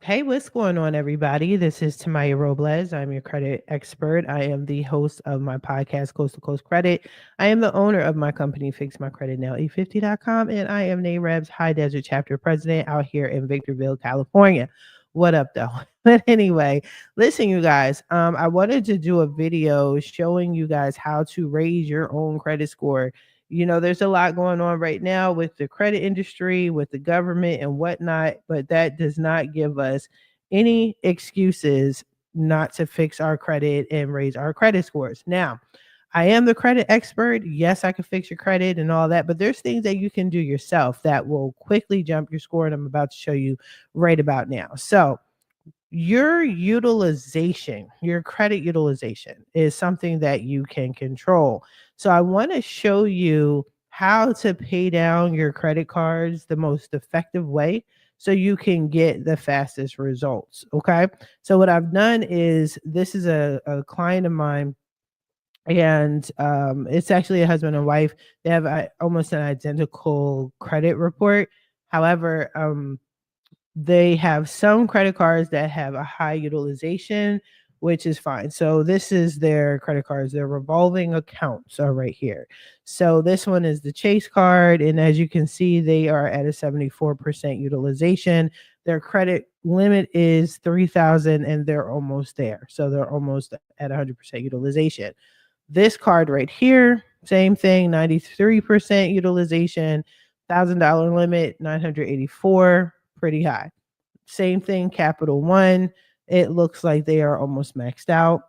Hey, what's going on, everybody? This is Tamaya Robles. I'm your credit expert. I am the host of my podcast, Coast to Coast Credit. I am the owner of my company, Fix My Credit Now, E50.com, and I am NAREB's High Desert Chapter President out here in Victorville, California. What up, though? But anyway, listen, you guys, I wanted to do a video showing you guys how to raise your own credit score. There's a lot going on right now with the credit industry, with the government and whatnot, but that does not give us any excuses not to fix our credit and raise our credit scores. Now, I am the credit expert. Yes, I can fix your credit and all that, but there's things that you can do yourself that will quickly jump your score, and I'm about to show you right about now. So, your credit utilization is something that you can control. So I want to show you how to pay down your credit cards the most effective way so you can get the fastest results. Okay. So what I've done is this is a client of mine, and it's actually a husband and wife. They have almost an identical credit report. However, they have some credit cards that have a high utilization, which is fine. So this is their credit cards. Their revolving accounts are right here. So this one is the Chase card. And as you can see, they are at a 74% utilization. Their credit limit is 3,000 and they're almost there. So they're almost at 100% utilization. This card right here, same thing, 93% utilization, $1,000 limit, 984, pretty high. Same thing, Capital One. It looks like they are almost maxed out,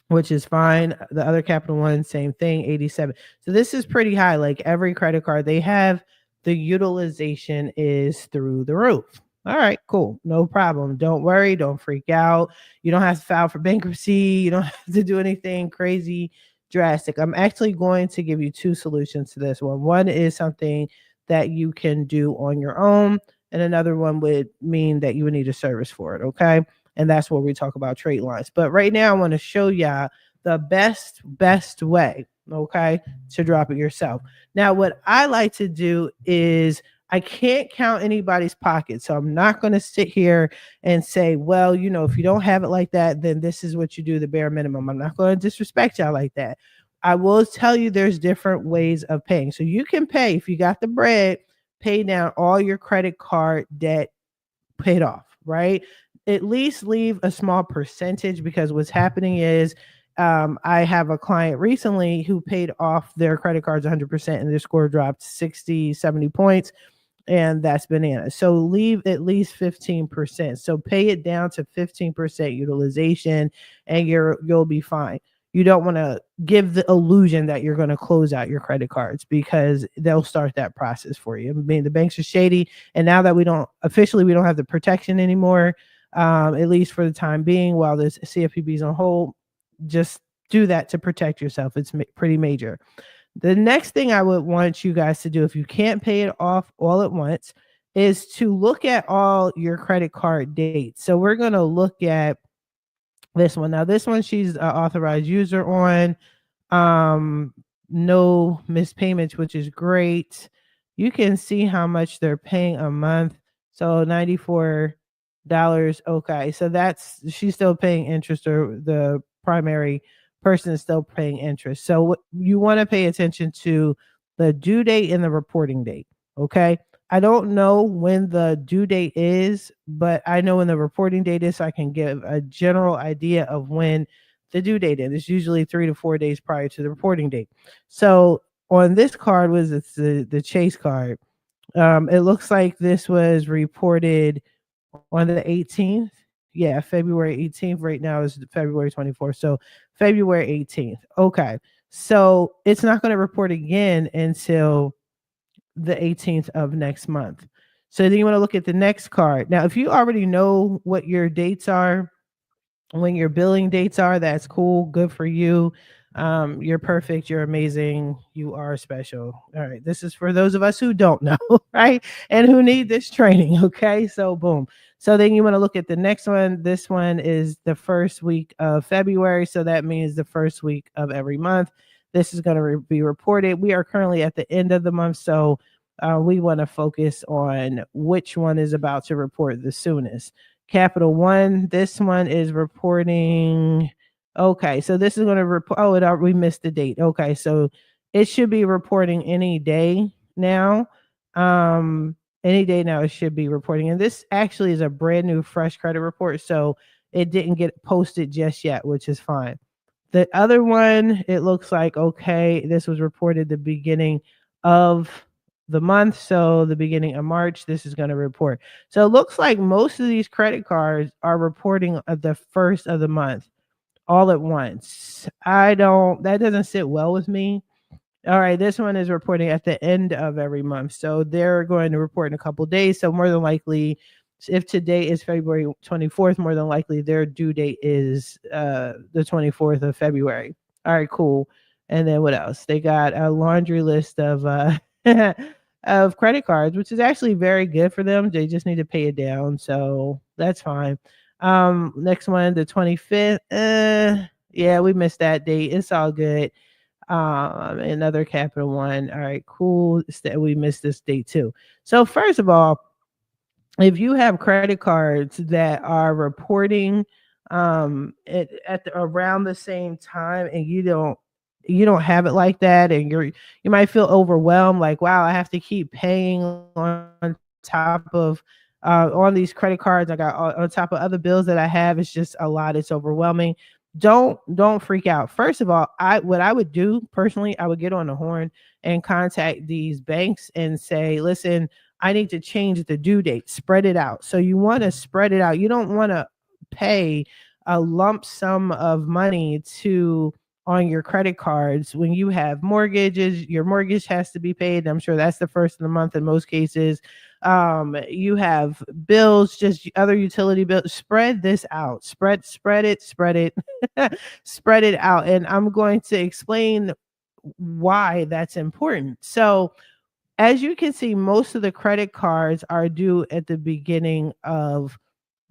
which is fine. The other Capital One, same thing, 87. So this is pretty high. Like every credit card they have, the utilization is through the roof. All right, cool. No problem. Don't worry. Don't freak out. You don't have to file for bankruptcy. You don't have to do anything crazy drastic. I'm actually going to give you two solutions to this one. One is something that you can do on your own, and another one would mean that you would need a service for it. Okay. And that's where we talk about trade lines. But right now, I want to show y'all the best way, okay, to drop it yourself. Now, what I like to do is I can't count anybody's pocket. So I'm not going to sit here and say, well, if you don't have it like that, then this is what you do, the bare minimum. I'm not going to disrespect y'all like that. I will tell you there's different ways of paying. So you can pay, if you got the bread, pay down all your credit card debt paid off, right? At least leave a small percentage, because what's happening is I have a client recently who paid off their credit cards 100% and their score dropped 60, 70 points. And that's bananas. So leave at least 15%. So pay it down to 15% utilization and you'll be fine. You don't want to give the illusion that you're going to close out your credit cards, because they'll start that process for you. I mean, the banks are shady. And now that we don't have the protection anymore, at least for the time being, while this CFPB is on hold, just do that to protect yourself. It's pretty major. The next thing I would want you guys to do, if you can't pay it off all at once, is to look at all your credit card dates. So we're going to look at this one. Now, this one, she's an authorized user on. No missed payments, which is great. You can see how much they're paying a month. So $94. Okay. So she's still paying interest, or the primary person is still paying interest. So what you want to pay attention to, the due date and the reporting date. Okay. I don't know when the due date is, but I know when the reporting date is, so I can give a general idea of when the due date is. It's usually 3 to 4 days prior to the reporting date. So on this card it's the Chase card. It looks like this was reported on the 18th. Yeah, February 18th. Right now is February 24th. So February 18th. Okay. So it's not going to report again until the 18th of next month. So then you want to look at the next card. Now, if you already know what your dates are, when your billing dates are, that's cool. Good for you. You're perfect. You're amazing. You are special. All right. This is for those of us who don't know, right? And who need this training. Okay. So boom. So then you want to look at the next one. This one is the first week of February. So that means the first week of every month. This is going to be reported. We are currently at the end of the month. So we want to focus on which one is about to report the soonest. Capital One. This one is reporting. Okay, so this is going to report. Oh, we missed the date. Okay, so it should be reporting any day now. Any day now it should be reporting, and this actually is a brand new, fresh credit report, so it didn't get posted just yet, which is fine. The other one, it looks like, okay, this was reported the beginning of the month. So the beginning of March, this is going to report. So it looks like most of these credit cards are reporting at the first of the month all at once. That doesn't sit well with me. All right, this one is reporting at the end of every month. So they're going to report in a couple days. So more than likely, if today is February 24th, more than likely their due date is the 24th of February. All right, cool. And then what else? They got a laundry list of of credit cards, which is actually very good for them. They just need to pay it down. So that's fine. Next one, the 25th. Yeah, we missed that date. It's all good. Another Capital One. All right, cool. We missed this date too. So first of all, if you have credit cards that are reporting around the same time, and you don't have it like that, and you might feel overwhelmed, like, wow, I have to keep paying on top of on these credit cards. I got on top of other bills that I have. It's just a lot. It's overwhelming. Don't freak out. First of all, what I would do personally, I would get on the horn and contact these banks and say, listen, I need to change the due date, spread it out. So you want to spread it out. You don't want to pay a lump sum of money to on your credit cards when you have mortgages. Your mortgage has to be paid. I'm sure that's the first of the month in most cases. You have bills, just other utility bills. Spread this out. Spread it, spread it out. And I'm going to explain why that's important. So as you can see, most of the credit cards are due at the beginning of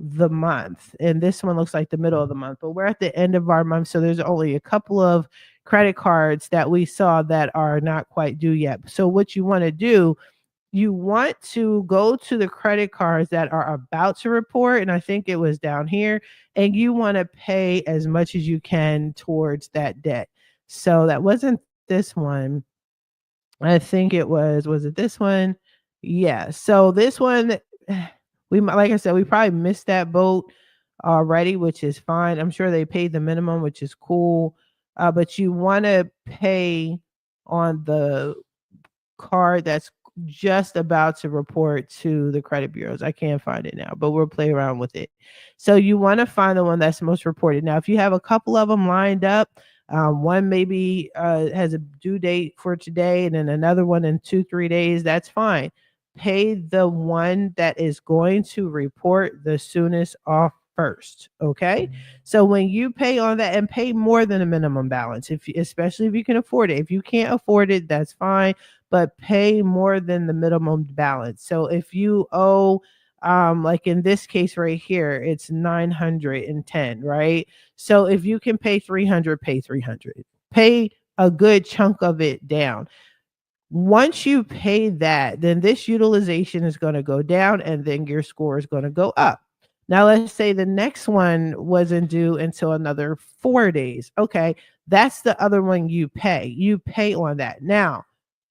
the month. And this one looks like the middle of the month, but we're at the end of our month. So there's only a couple of credit cards that we saw that are not quite due yet. So what you want to do, you want to go to the credit cards that are about to report. And I think it was down here. And you want to pay as much as you can towards that debt. So that wasn't this one. I think was it this one? Yeah. So this one, like I said, we probably missed that boat already, which is fine. I'm sure they paid the minimum, which is cool. But you want to pay on the card that's just about to report to the credit bureaus. I can't find it now, but we'll play around with it. So you want to find the one that's most reported. Now, if you have a couple of them lined up, one maybe has a due date for today, and then another one in 2-3 days, that's fine. Pay the one that is going to report the soonest off first. Okay. So when you pay on that, and pay more than a minimum balance, especially if you can afford it. If you can't afford it, that's fine, but pay more than the minimum balance. So if you owe, like in this case right here, it's 910, right? So if you can pay 300, pay 300. Pay a good chunk of it down. Once you pay that, then this utilization is going to go down, and then your score is going to go up. Now, let's say the next one wasn't due until another 4 days. Okay, that's the other one you pay. You pay on that. Now,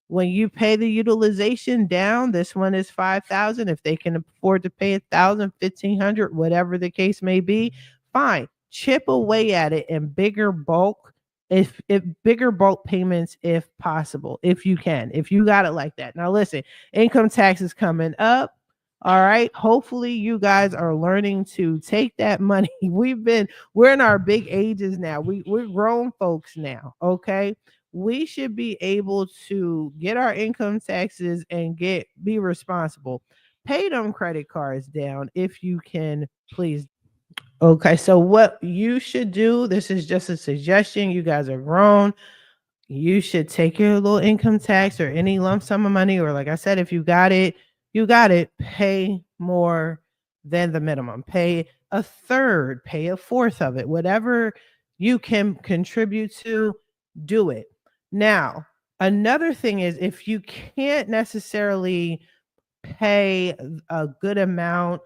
when you pay the utilization down, this one is 5,000. If they can afford to pay 1,000, 1,500, whatever the case may be, fine. Chip away at it in bigger bulk, if bigger bulk payments, if possible, if you can, if you got it like that. Now, listen, income tax is coming up. All right. Hopefully you guys are learning to take that money. We're in our big ages now. We're grown folks now. Okay. We should be able to get our income taxes and be responsible. Pay them credit cards down if you can, please. Okay, so what you should do, this is just a suggestion. You guys are grown. You should take your little income tax or any lump sum of money, or like I said, if you got it, you got it. Pay more than the minimum. Pay a third, pay a fourth of it. Whatever you can contribute to, do it. Now, another thing is, if you can't necessarily pay a good amount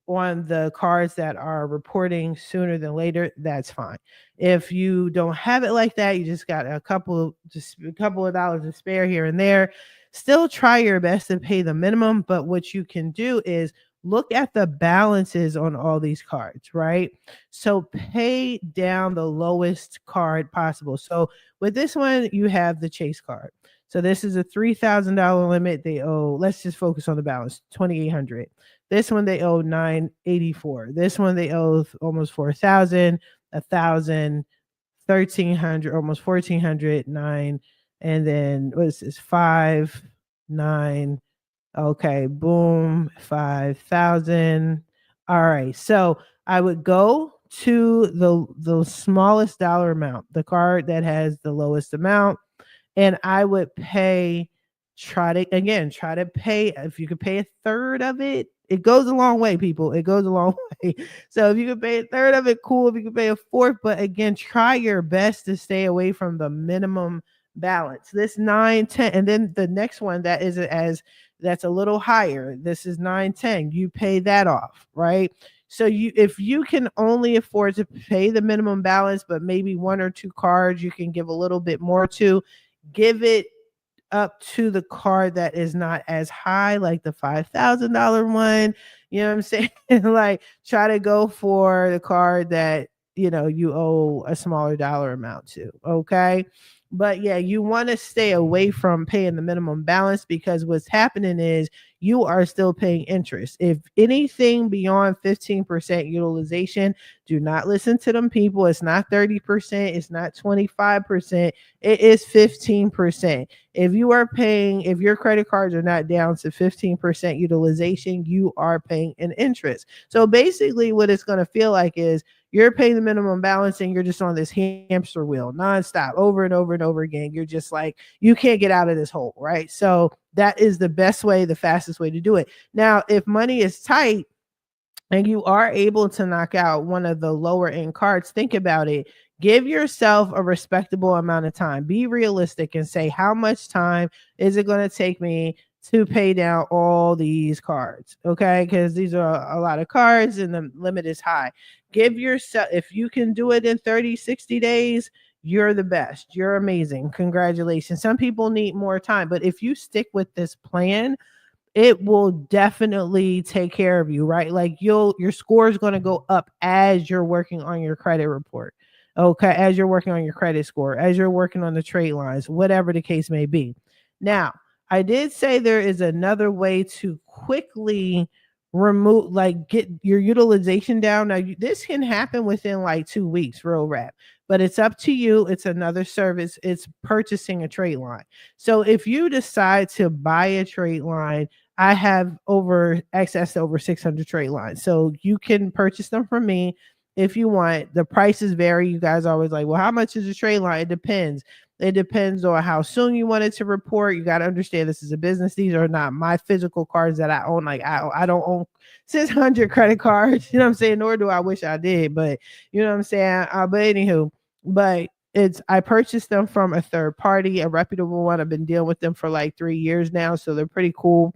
on the cards that are reporting sooner than later, that's fine. If you don't have it like that, you just got just a couple of dollars to spare here and there, still try your best to pay the minimum. But what you can do is look at the balances on all these cards, right? So pay down the lowest card possible. So with this one, you have the Chase card. So this is a $3,000 limit. They owe, let's just focus on the balance, 2,800. This one they owe 984. This one they owe almost 4,000, 1,000, 1,300, almost 1,400, 9, and then what is this? 5, 9. Okay, boom, 5,000. All right. So I would go to the smallest dollar amount, the card that has the lowest amount, and I would try to pay. If you could pay a third of it, it goes a long way, people. It goes a long way. So if you could pay a third of it, cool. If you could pay a fourth, but again, try your best to stay away from the minimum balance. This 9, 10, and then the next one that isn't as that's a little higher. This is 9, 10. You pay that off, right? So if you can only afford to pay the minimum balance, but maybe one or two cards you can give a little bit more to, give it up to the card that is not as high, like the $5,000 one. You know what I'm saying? Like try to go for the card that you owe a smaller dollar amount to. Okay. But yeah, you want to stay away from paying the minimum balance because what's happening is you are still paying interest. If anything beyond 15% utilization, do not listen to them people. It's not 30%, it's not 25%, it is 15%. If your credit cards are not down to 15% utilization, you are paying an interest. So basically, what it's going to feel like is you're paying the minimum balance and you're just on this hamster wheel nonstop over and over and over again. You're just like, you can't get out of this hole, right? So that is the best way, the fastest way to do it. Now, if money is tight and you are able to knock out one of the lower end cards, think about it. Give yourself a respectable amount of time. Be realistic and say, how much time is it going to take me to pay down all these cards? Okay, because these are a lot of cards and the limit is high. Give yourself, if you can do it in 30, 60 days, you're the best. You're amazing. Congratulations. Some people need more time, but if you stick with this plan, it will definitely take care of you, right? Like your score is going to go up as you're working on your credit report. Okay, as you're working on your credit score, as you're working on the trade lines, whatever the case may be. Now, I did say there is another way to quickly get your utilization down. Now, this can happen within like 2 weeks, real rap, but it's up to you. It's another service. It's purchasing a trade line. So if you decide to buy a trade line, I have access to over 600 trade lines. So you can purchase them from me if you want. The prices vary. You guys are always like, well, how much is a trade line? It depends. It depends on how soon you want it to report. You got to understand this is a business. These are not my physical cards that I own. Like I don't own 600 credit cards. You know what I'm saying? Nor do I wish I did. But you know what I'm saying? But anywho, I purchased them from a third party, a reputable one. I've been dealing with them for like 3 years now. So they're pretty cool.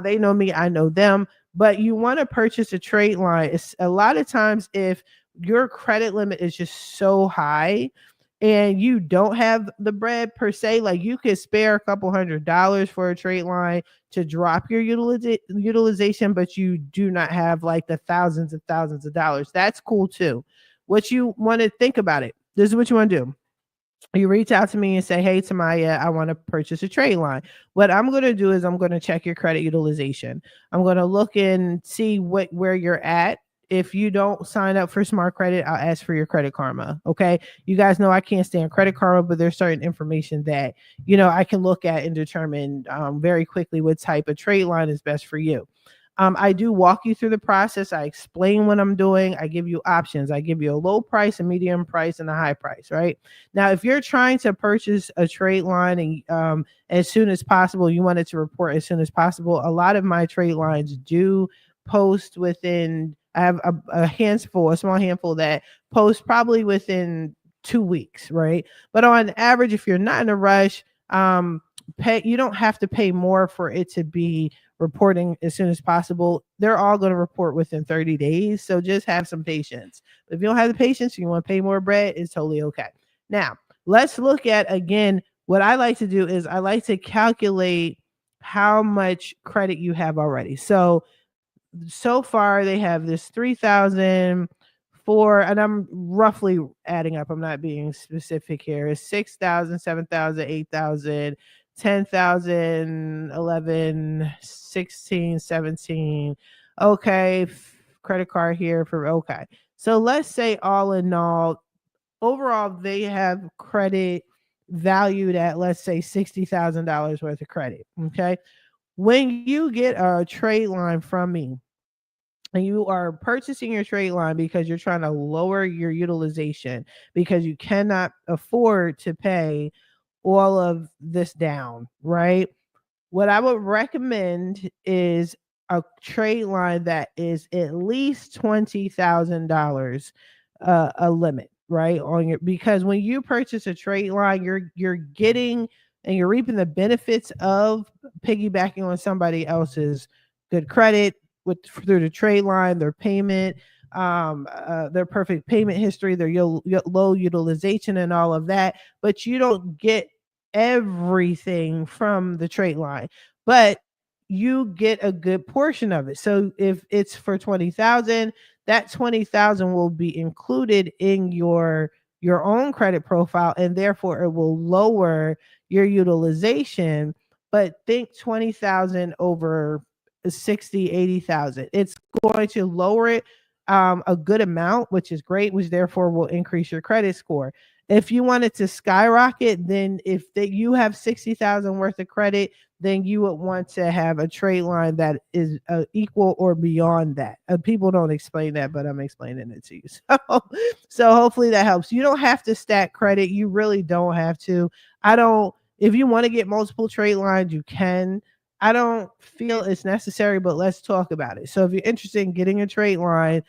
They know me. I know them. But you want to purchase a trade line. It's a lot of times if your credit limit is just so high and you don't have the bread per se, like you could spare a couple $100 for a trade line to drop your utilization, but you do not have like the thousands and thousands of dollars. That's cool too. What you want to think about it. This is what you want to do. You reach out to me and say, hey, Tamaya, I want to purchase a trade line. What I'm going to do is I'm going to check your credit utilization. I'm going to look and see where you're at. If you don't sign up for Smart Credit, I'll ask for your Credit Karma. Okay. You guys know I can't stand Credit Karma, but there's certain information that, I can look at and determine very quickly what type of trade line is best for you. I do walk you through the process. I explain what I'm doing. I give you options. I give you a low price, a medium price, and a high price, right? Now, if you're trying to purchase a trade line and as soon as possible, you want it to report as soon as possible, a lot of my trade lines do post within, I have a small handful that post probably within 2 weeks, right? But on average, if you're not in a rush, you don't have to pay more for it to be reporting as soon as possible. They're all going to report within 30 days. So just have some patience. If you don't have the patience, you want to pay more bread, it's totally okay. Now, let's look at again. What I like to do is I like to calculate how much credit you have already. So far they have this 3,000 for, and I'm roughly adding up, I'm not being specific here, is 6,000, 7,000, 8,000, 10,000, 11, 16, 17. Okay, credit card here for, okay. So let's say all in all, overall they have credit valued at, let's say, $60,000 worth of credit. Okay. When you get a trade line from me, and you are purchasing your trade line because you're trying to lower your utilization because you cannot afford to pay all of this down, right? What I would recommend is a trade line that is at least $20,000 a limit, right? On your, because when you purchase a trade line, you're getting and you're reaping the benefits of piggybacking on somebody else's good credit with through the trade line, their payment, their perfect payment history, their low utilization, and all of that. But you don't get everything from the trade line, but you get a good portion of it. So if it's for 20,000, that 20,000 will be included in your own credit profile, and therefore it will lower your utilization. But think 20,000 over 60, 80,000. It's going to lower it a good amount, which is great, which therefore will increase your credit score. If you want it to skyrocket, then if you have 60,000 worth of credit, then you would want to have a trade line that is equal or beyond that. People don't explain that, but I'm explaining it to you. So hopefully that helps. You don't have to stack credit. You really don't have to. I don't. If you want to get multiple trade lines, you can. I don't feel it's necessary, but let's talk about it. So if you're interested in getting a trade line,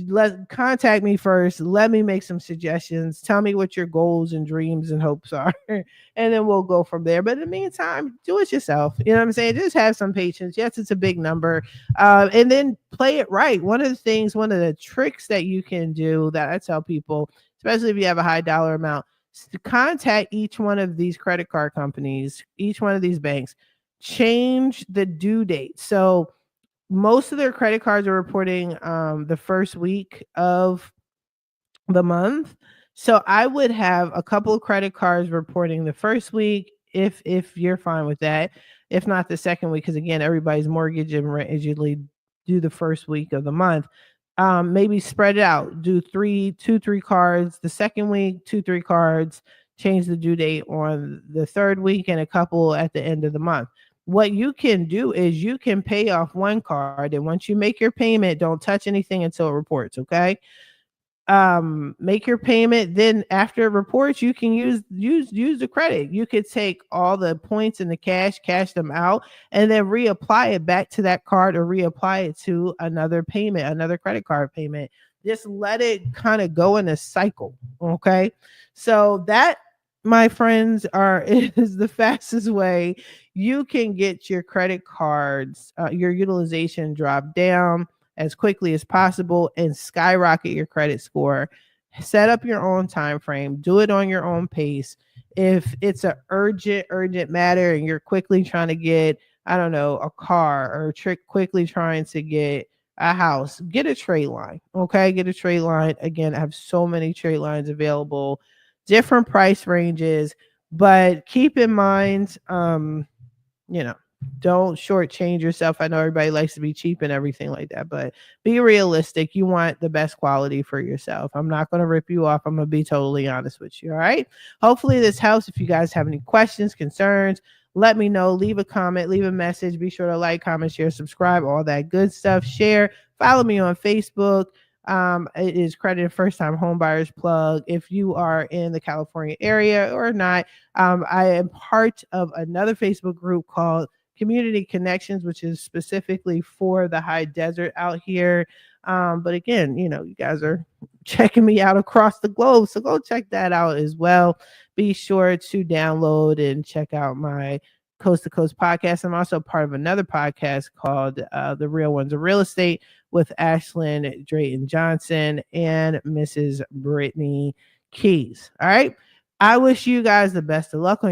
let contact me first. Let me make some suggestions. Tell me what your goals and dreams and hopes are, and then we'll go from there. But in the meantime, do it yourself. You know what I'm saying? Just have some patience. Yes, it's a big number, and then play it right. One of the tricks that you can do that I tell people, especially if you have a high dollar amount, is to contact each one of these credit card companies, each one of these banks, change the due date. So most of their credit cards are reporting the first week of the month. So I would have a couple of credit cards reporting the first week if you're fine with that. If not the second week, because again, everybody's mortgage and rent is usually due the first week of the month. Maybe spread it out. Do three cards the second week, 2, 3 cards, change the due date on the third week, and a couple at the end of the month. What you can do is you can pay off one card, and once you make your payment, don't touch anything until it reports, okay? Make your payment, then after it reports, you can use the credit. You could take all the points and the cash them out, and then reapply it back to that card, or reapply it to another payment, another credit card payment. Just let it kind of go in a cycle, okay? So that, my friends, is the fastest way you can get your credit cards, your utilization drop down as quickly as possible and skyrocket your credit score. Set up your own time frame. Do it on your own pace. If it's an urgent matter and you're quickly trying to get, I don't know, a car, or quickly trying to get a house, get a trade line. Okay, get a trade line. Again, I have so many trade lines available, different price ranges, but keep in mind, don't shortchange yourself. I know everybody likes to be cheap and everything like that, but be realistic. You want the best quality for yourself. I'm not going to rip you off. I'm going to be totally honest with you. All right. Hopefully this helps. If you guys have any questions, concerns, let me know. Leave a comment, leave a message. Be sure to like, comment, share, subscribe, all that good stuff. Share, follow me on Facebook. It is Credit First Time Homebuyers Plug. If you are in the California area or not, I am part of another Facebook group called Community Connections, which is specifically for the high desert out here. But again, you guys are checking me out across the globe, so go check that out as well. Be sure to download and check out my Coast to Coast podcast. I'm also part of another podcast called The Real Ones of Real Estate with Ashlyn Drayton Johnson and Mrs. Brittany Keys. All right. I wish you guys the best of luck on